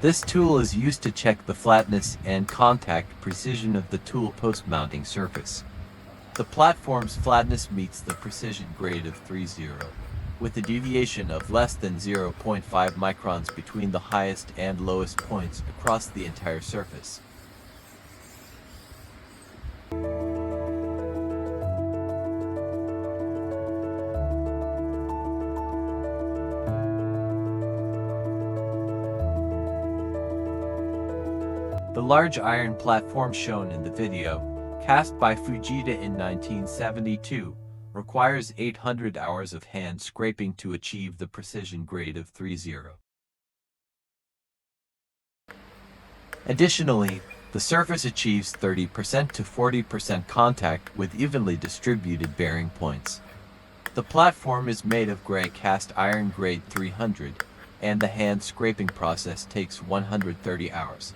This tool is used to check the flatness and contact precision of the tool post-mounting surface. The platform's flatness meets the precision grade of 3.0, with a deviation of less than 0.5 microns between the highest and lowest points across the entire surface. The large iron platform shown in the video, cast by Fujita in 1972, requires 800 hours of hand scraping to achieve the precision grade of 3.0. Additionally, the surface achieves 30% to 40% contact with evenly distributed bearing points. The platform is made of gray cast iron grade 300, and the hand scraping process takes 130 hours.